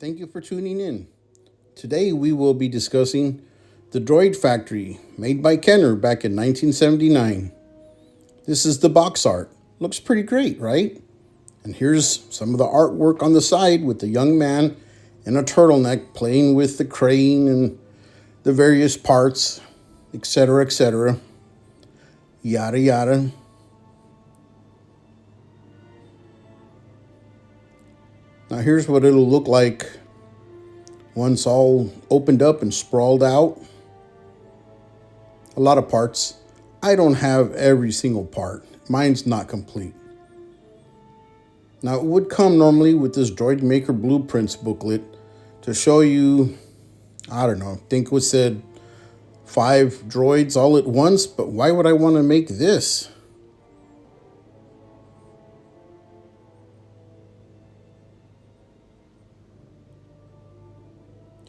thank you for tuning in. Today we will be discussing the Droid Factory, made by Kenner back in 1979. This is the box art. Looks pretty great, right? And here's some of the artwork on the side with the young man in a turtleneck playing with the crane and the various parts, etc., yada yada. Now here's what it'll look like once all opened up and sprawled out. A lot of parts. I don't have every single part. Mine's not complete. Now it would come normally with this Droid Maker Blueprints booklet to show you, I don't know, I think it was said 5 droids all at once, but why would I want to make this?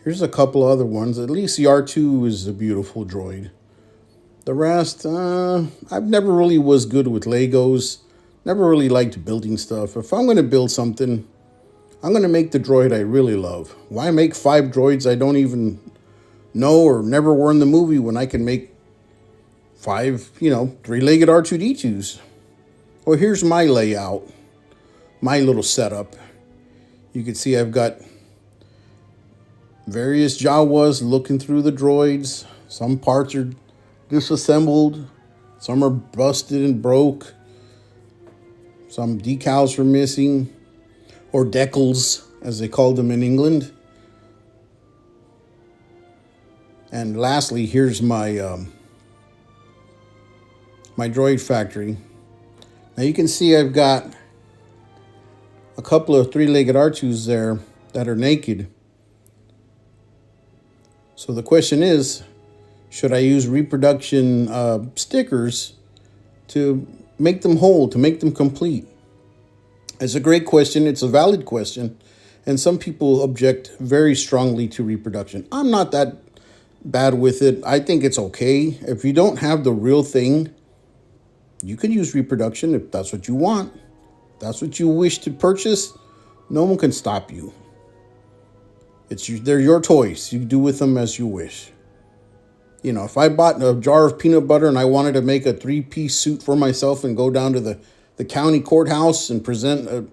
Here's a couple other ones. At least the R2 is a beautiful droid. The rest, I've never really was good with Legos. Never really liked building stuff. If I'm going to build something, I'm going to make the droid I really love. Why make 5 droids I don't even know or never were in the movie when I can make 5, 3-legged R2D2s? Well, here's my layout, my little setup. You can see I've got various Jawas looking through the droids. Some parts are disassembled. Some are busted and broke. Some decals are missing, or decals, as they called them in England. And lastly, here's my my Droid Factory. Now you can see I've got a couple of 3-legged R2s there that are naked. So the question is, should I use reproduction stickers to make them whole, to make them complete? It's a great question. It's a valid question. And some people object very strongly to reproduction. I'm not that bad with it. I think it's okay. If you don't have the real thing, you can use reproduction if that's what you want. If that's what you wish to purchase. No one can stop you. They're your toys. You do with them as you wish. If I bought a jar of peanut butter and I wanted to make a 3-piece suit for myself and go down to the county courthouse and present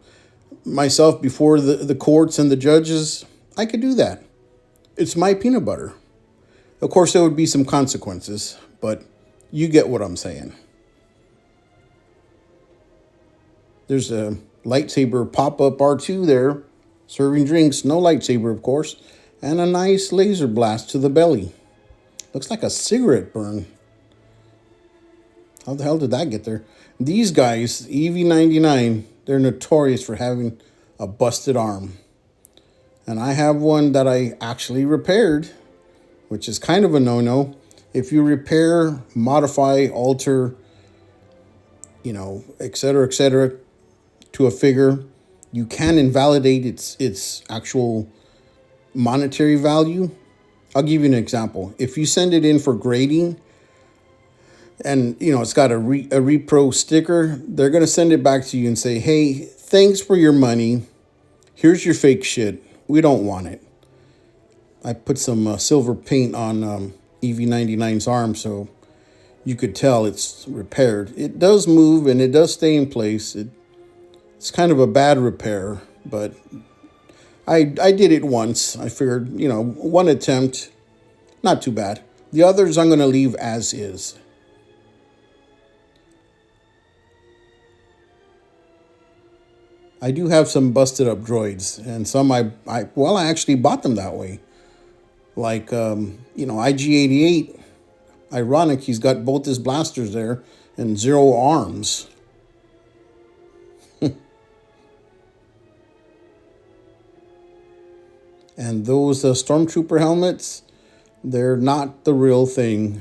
myself before the courts and the judges, I could do that. It's my peanut butter. Of course, there would be some consequences, but you get what I'm saying. There's a lightsaber pop-up R2 there, serving drinks. No lightsaber, of course, and a nice laser blast to the belly. Looks like a cigarette burn. How the hell did that get there? These guys, EV99, they're notorious for having a busted arm. And I have one that I actually repaired, which is kind of a no-no. If you repair, modify, alter, etc., to a figure, you can invalidate its actual monetary value. I'll give you an example. If you send it in for grading and, it's got a repro sticker, they're going to send it back to you and say, hey, thanks for your money. Here's your fake shit. We don't want it. I put some silver paint on EV99's arm so you could tell it's repaired. It does move and it does stay in place. It's kind of a bad repair, but I did it once. I figured, one attempt, not too bad. The others I'm going to leave as is. I do have some busted up droids, and some I actually bought them that way. Like, IG-88. Ironic, he's got both his blasters there and 0 arms. And those Stormtrooper helmets, they're not the real thing.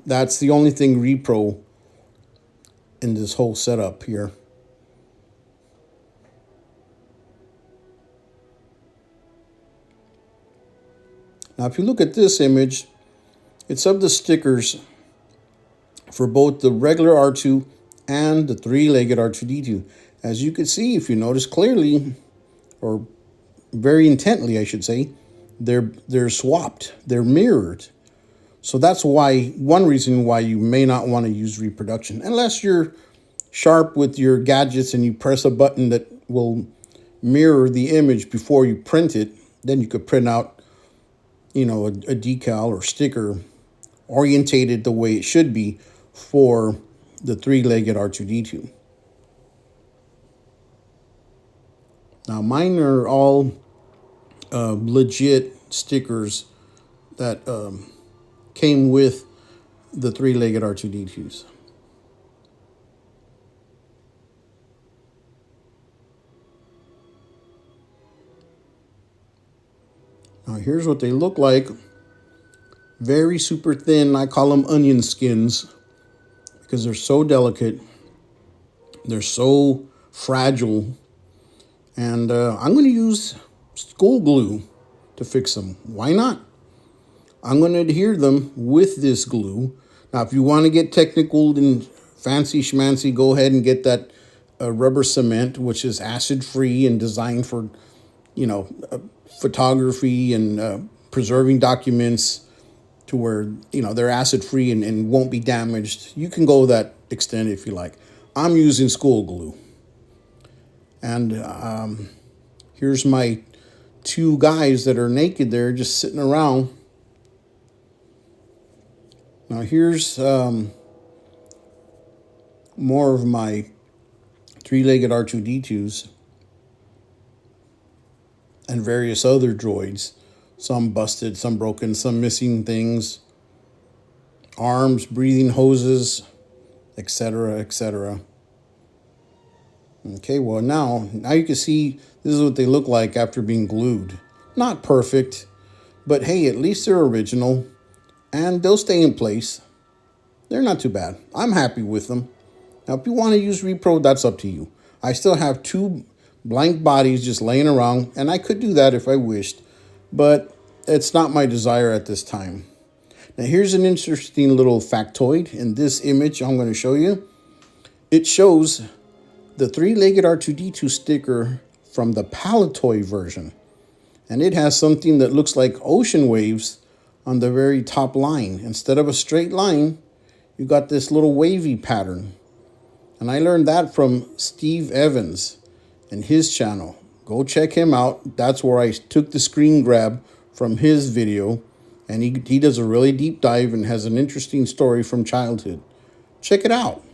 That's the only thing repro in this whole setup here. Now, if you look at this image, it's of the stickers for both the regular R2 and the 3-legged R2D2. As you can see, if you notice clearly, or very intently, I should say, they're swapped, they're mirrored. So that's why, one reason why you may not want to use reproduction, unless you're sharp with your gadgets and you press a button that will mirror the image before you print it. Then you could print out, a decal or sticker orientated the way it should be for the three-legged R2D2. Now mine are all legit stickers that came with the three-legged R2D2s. Now here's what they look like. Very super thin. I call them onion skins because they're so delicate. They're so fragile. And I'm going to use school glue to fix them. Why not? I'm going to adhere them with this glue. Now, if you want to get technical and fancy schmancy, go ahead and get that rubber cement, which is acid-free and designed for, photography and preserving documents to where, they're acid-free and won't be damaged. You can go that extent if you like. I'm using school glue. And here's my two guys that are naked there just sitting around. Now here's more of my three-legged R2D2s and various other droids. Some busted, some broken, some missing things. Arms, breathing hoses, etc., etc. Okay, well now you can see this is what they look like after being glued. Not perfect, but hey, at least they're original and they'll stay in place. They're not too bad. I'm happy with them. Now, if you want to use repro, that's up to you. I still have two blank bodies just laying around, and I could do that if I wished, but it's not my desire at this time. Now, here's an interesting little factoid in this image I'm going to show you. It shows the three-legged R2D2 sticker from the Palatoy version, and it has something that looks like ocean waves on the very top line. Instead of a straight line, you got this little wavy pattern. And I learned that from Steve Evans and his channel. Go check him out. That's where I took the screen grab from his video. And he does a really deep dive and has an interesting story from childhood. Check it out.